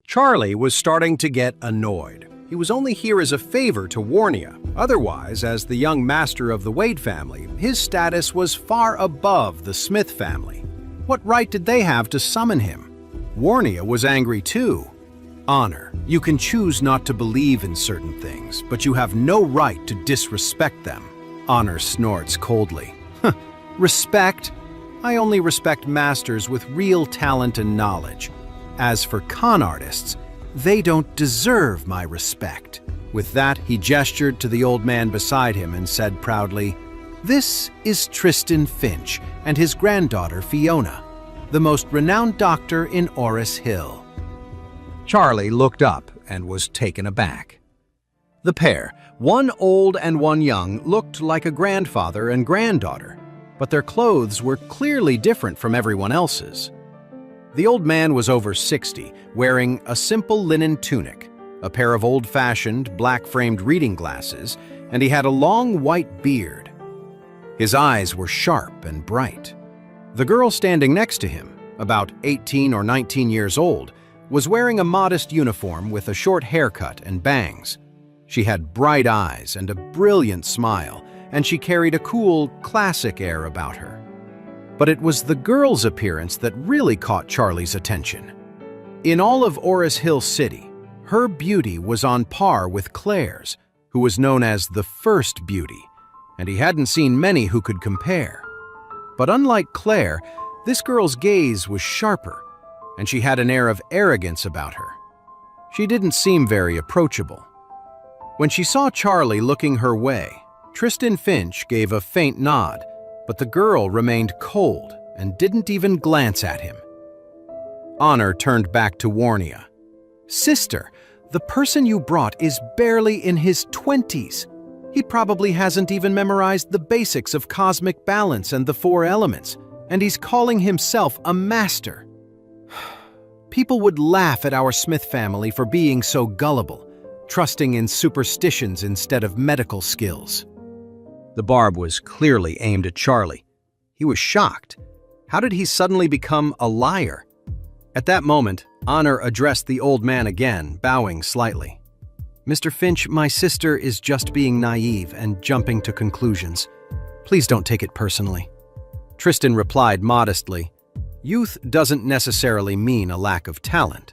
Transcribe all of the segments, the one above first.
Charlie was starting to get annoyed. He was only here as a favor to Waria. Otherwise, as the young master of the Wade family, his status was far above the Smith family. What right did they have to summon him? Waria was angry too. Honor. You can choose not to believe in certain things, but you have no right to disrespect them. Honor snorts coldly. Respect? I only respect masters with real talent and knowledge. As for con artists, they don't deserve my respect. With that, he gestured to the old man beside him and said proudly, "This is Tristan Finch and his granddaughter Fiona, the most renowned doctor in Oris Hill." Charlie looked up and was taken aback. The pair, one old and one young, looked like a grandfather and granddaughter, but their clothes were clearly different from everyone else's. The old man was over 60, wearing a simple linen tunic, a pair of old-fashioned, black-framed reading glasses, and he had a long white beard. His eyes were sharp and bright. The girl standing next to him, about 18 or 19 years old, was wearing a modest uniform with a short haircut and bangs. She had bright eyes and a brilliant smile, and she carried a cool, classic air about her. But it was the girl's appearance that really caught Charlie's attention. In all of Oris Hill City, her beauty was on par with Claire's, who was known as the First Beauty, and he hadn't seen many who could compare. But unlike Claire, this girl's gaze was sharper, and she had an air of arrogance about her. She didn't seem very approachable. When she saw Charlie looking her way, Tristan Finch gave a faint nod, but the girl remained cold and didn't even glance at him. Honor turned back to Waria. "Sister, the person you brought is barely in his 20s. He probably hasn't even memorized the basics of cosmic balance and the 4 elements, and he's calling himself a master. People would laugh at our Smith family for being so gullible, trusting in superstitions instead of medical skills." The barb was clearly aimed at Charlie. He was shocked. How did he suddenly become a liar? At that moment, Honor addressed the old man again, bowing slightly. "Mr. Finch, my sister is just being naive and jumping to conclusions. Please don't take it personally." Tristan replied modestly, "Youth doesn't necessarily mean a lack of talent.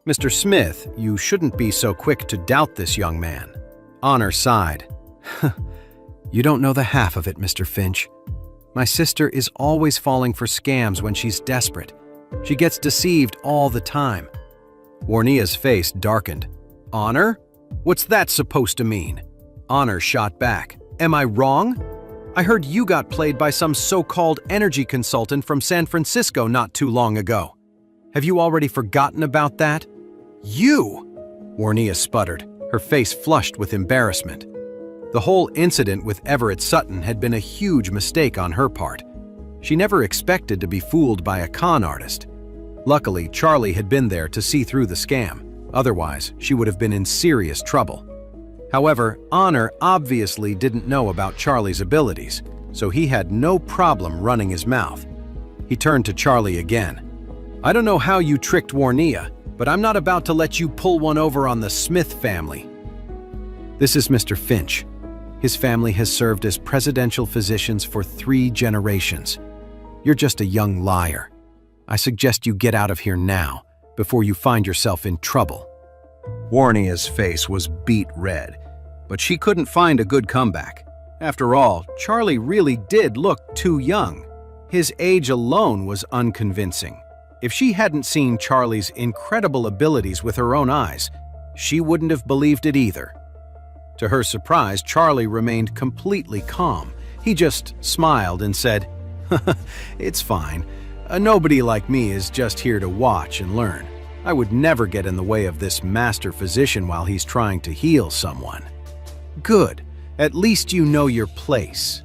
Mr. Smith, you shouldn't be so quick to doubt this young man." Honor sighed. "You don't know the half of it, Mr. Finch. My sister is always falling for scams when she's desperate. She gets deceived all the time." Waria's face darkened. "Honor? What's that supposed to mean?" Honor shot back. "Am I wrong? I heard you got played by some so-called energy consultant from San Francisco not too long ago. Have you already forgotten about that?" "You!" Waria sputtered, her face flushed with embarrassment. The whole incident with Everett Sutton had been a huge mistake on her part. She never expected to be fooled by a con artist. Luckily, Charlie had been there to see through the scam. Otherwise, she would have been in serious trouble. However, Honor obviously didn't know about Charlie's abilities, so he had no problem running his mouth. He turned to Charlie again. "I don't know how you tricked Waria, but I'm not about to let you pull one over on the Smith family." "This is Mr. Finch. His family has served as presidential physicians for 3 generations. You're just a young liar. I suggest you get out of here now, before you find yourself in trouble." Waria's face was beet red, but she couldn't find a good comeback. After all, Charlie really did look too young. His age alone was unconvincing. If she hadn't seen Charlie's incredible abilities with her own eyes, she wouldn't have believed it either. To her surprise, Charlie remained completely calm. He just smiled and said, "It's fine. Nobody like me is just here to watch and learn. I would never get in the way of this master physician while he's trying to heal someone." "Good. At least you know your place."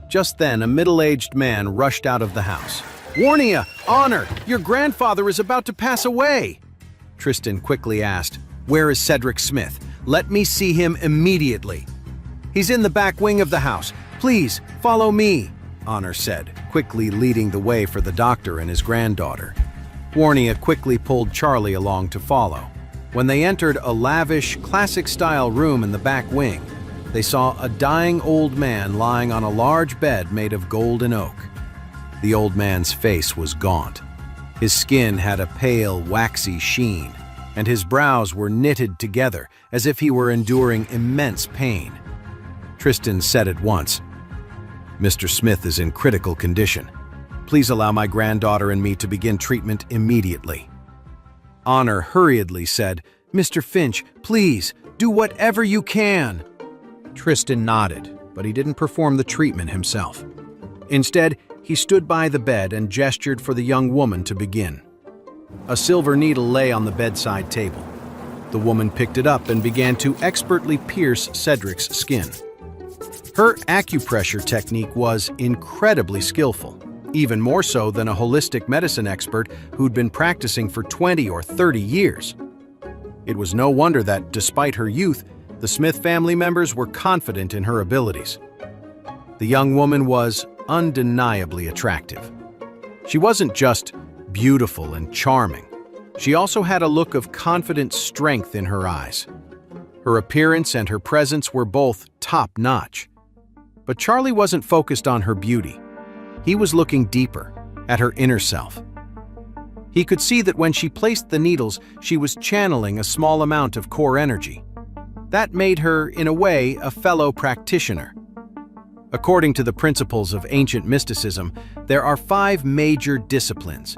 Just then, a middle-aged man rushed out of the house. "Waria! Honor! Your grandfather is about to pass away!" Tristan quickly asked, "Where is Cedric Smith? Let me see him immediately." "He's in the back wing of the house. Please, follow me," Honor said, quickly leading the way for the doctor and his granddaughter. Waria quickly pulled Charlie along to follow. When they entered a lavish, classic-style room in the back wing, they saw a dying old man lying on a large bed made of gold and oak. The old man's face was gaunt. His skin had a pale, waxy sheen, and his brows were knitted together as if he were enduring immense pain. Tristan said at once, "Mr. Smith is in critical condition. Please allow my granddaughter and me to begin treatment immediately." Honor hurriedly said, "Mr. Finch, please, do whatever you can." Tristan nodded, but he didn't perform the treatment himself. Instead, he stood by the bed and gestured for the young woman to begin. A silver needle lay on the bedside table. The woman picked it up and began to expertly pierce Cedric's skin. Her acupressure technique was incredibly skillful, even more so than a holistic medicine expert who'd been practicing for 20 or 30 years. It was no wonder that, despite her youth, the Smith family members were confident in her abilities. The young woman was undeniably attractive. She wasn't just beautiful and charming. She also had a look of confident strength in her eyes. Her appearance and her presence were both top-notch. But Charlie wasn't focused on her beauty. He was looking deeper, at her inner self. He could see that when she placed the needles, she was channeling a small amount of core energy. That made her, in a way, a fellow practitioner. According to the principles of ancient mysticism, there are 5 major disciplines.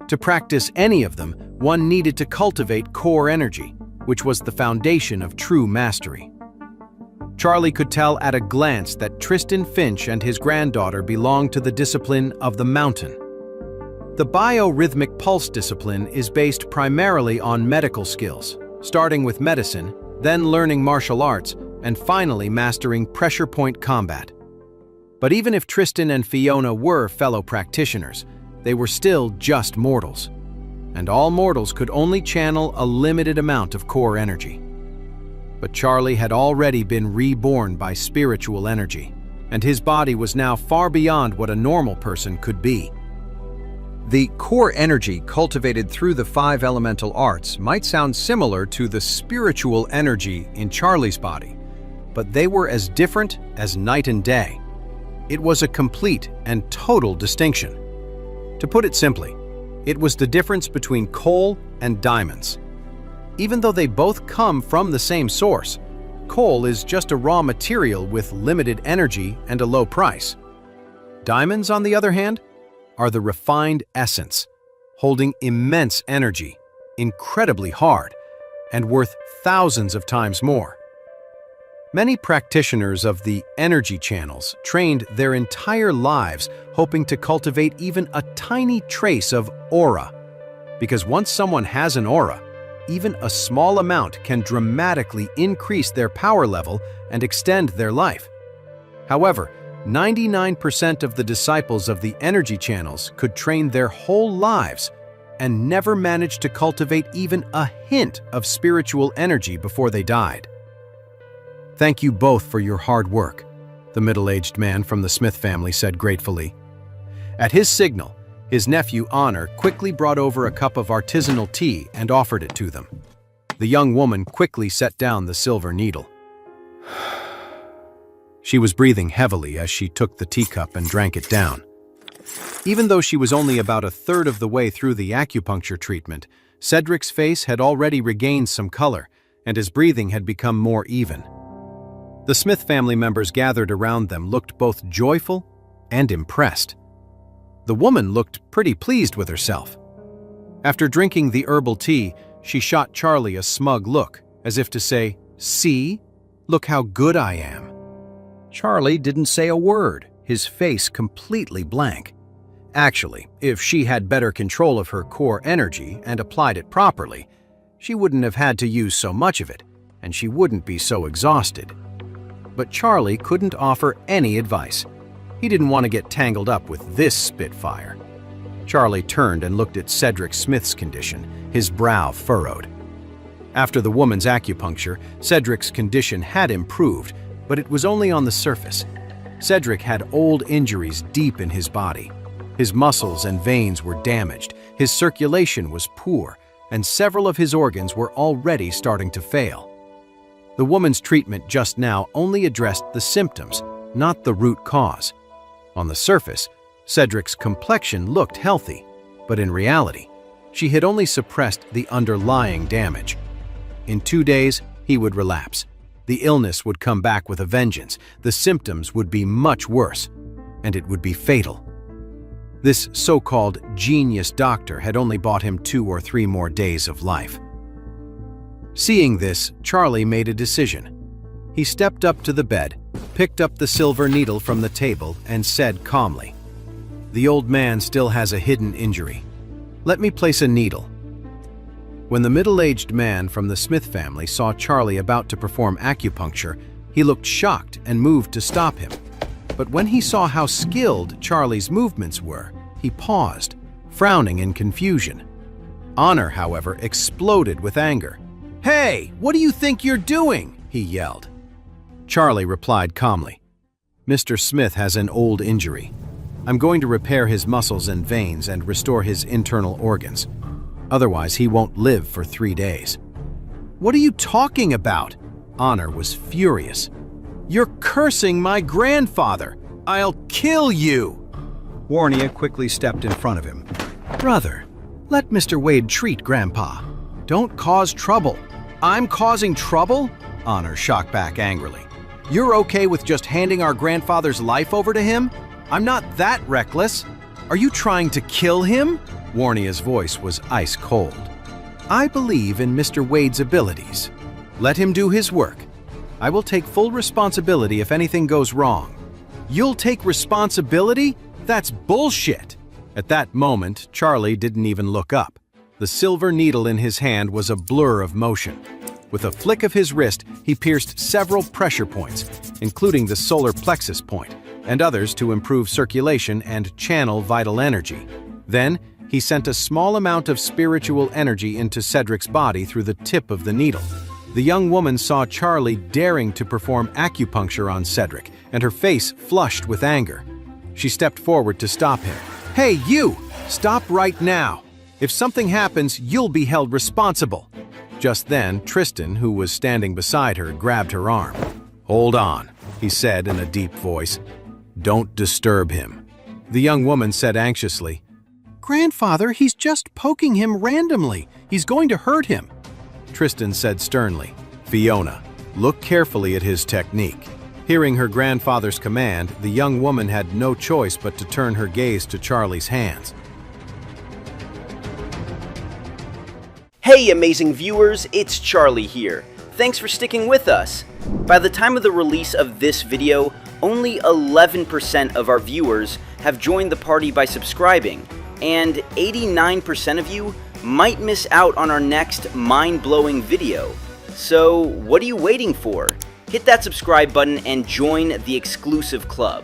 To practice any of them, one needed to cultivate core energy, which was the foundation of true mastery. Charlie could tell at a glance that Tristan Finch and his granddaughter belonged to the discipline of the mountain. The biorhythmic pulse discipline is based primarily on medical skills, starting with medicine, then learning martial arts, and finally mastering pressure point combat. But even if Tristan and Fiona were fellow practitioners, they were still just mortals. And all mortals could only channel a limited amount of core energy. But Charlie had already been reborn by spiritual energy, and his body was now far beyond what a normal person could be. The core energy cultivated through the 5 elemental arts might sound similar to the spiritual energy in Charlie's body, but they were as different as night and day. It was a complete and total distinction. To put it simply, it was the difference between coal and diamonds. Even though they both come from the same source, coal is just a raw material with limited energy and a low price. Diamonds, on the other hand, are the refined essence, holding immense energy, incredibly hard, and worth thousands of times more. Many practitioners of the energy channels trained their entire lives hoping to cultivate even a tiny trace of aura, because once someone has an aura, even a small amount can dramatically increase their power level and extend their life. However, 99% of the disciples of the energy channels could train their whole lives and never managed to cultivate even a hint of spiritual energy before they died. "Thank you both for your hard work," the middle-aged man from the Smith family said gratefully. At his signal, his nephew Honor quickly brought over a cup of artisanal tea and offered it to them. The young woman quickly set down the silver needle. She was breathing heavily as she took the teacup and drank it down. Even though she was only about a third of the way through the acupuncture treatment, Cedric's face had already regained some color, and his breathing had become more even. The Smith family members gathered around them looked both joyful and impressed. The woman looked pretty pleased with herself. After drinking the herbal tea, she shot Charlie a smug look, as if to say, "See? Look how good I am." Charlie didn't say a word, his face completely blank. Actually, if she had better control of her core energy and applied it properly, she wouldn't have had to use so much of it, and she wouldn't be so exhausted. But Charlie couldn't offer any advice. He didn't want to get tangled up with this spitfire. Charlie turned and looked at Cedric Smith's condition, his brow furrowed. After the woman's acupuncture, Cedric's condition had improved, but it was only on the surface. Cedric had old injuries deep in his body. His muscles and veins were damaged, His circulation was poor, and several of his organs were already starting to fail. The woman's treatment just now only addressed the symptoms, not the root cause. On the surface, Cedric's complexion looked healthy, but in reality, she had only suppressed the underlying damage. In 2 days, he would relapse. The illness would come back with a vengeance, the symptoms would be much worse, and it would be fatal. This so-called genius doctor had only bought him 2 or 3 more days of life. Seeing this, Charlie made a decision. He stepped up to the bed, picked up the silver needle from the table, and said calmly, "The old man still has a hidden injury. Let me place a needle." When the middle-aged man from the Smith family saw Charlie about to perform acupuncture, he looked shocked and moved to stop him. But when he saw how skilled Charlie's movements were, he paused, frowning in confusion. Honor, however, exploded with anger. "Hey, what do you think you're doing?" he yelled. Charlie replied calmly, "Mr. Smith has an old injury. I'm going to repair his muscles and veins and restore his internal organs. Otherwise, he won't live for 3 days." "What are you talking about?" Honor was furious. "You're cursing my grandfather! I'll kill you!" Waria quickly stepped in front of him. "Brother, let Mr. Wade treat Grandpa. Don't cause trouble." "I'm causing trouble?" Honor shot back angrily. "You're okay with just handing our grandfather's life over to him? I'm not that reckless. Are you trying to kill him?" Waria's voice was ice cold. "I believe in Mr. Wade's abilities. Let him do his work. I will take full responsibility if anything goes wrong." "You'll take responsibility? That's bullshit!" At that moment, Charlie didn't even look up. The silver needle in his hand was a blur of motion. With a flick of his wrist, he pierced several pressure points, including the solar plexus point, and others to improve circulation and channel vital energy. Then, he sent a small amount of spiritual energy into Cedric's body through the tip of the needle. The young woman saw Charlie daring to perform acupuncture on Cedric, and her face flushed with anger. She stepped forward to stop him. "Hey, you! Stop right now! If something happens, you'll be held responsible." Just then, Tristan, who was standing beside her, grabbed her arm. "Hold on," he said in a deep voice. "Don't disturb him." The young woman said anxiously, "Grandfather, he's just poking him randomly. He's going to hurt him." Tristan said sternly, "Fiona, look carefully at his technique." Hearing her grandfather's command, the young woman had no choice but to turn her gaze to Charlie's hands. Hey amazing viewers, it's Charlie here. Thanks for sticking with us. By the time of the release of this video, only 11% of our viewers have joined the party by subscribing, and 89% of you might miss out on our next mind-blowing video. So what are you waiting for? Hit that subscribe button and join the exclusive club.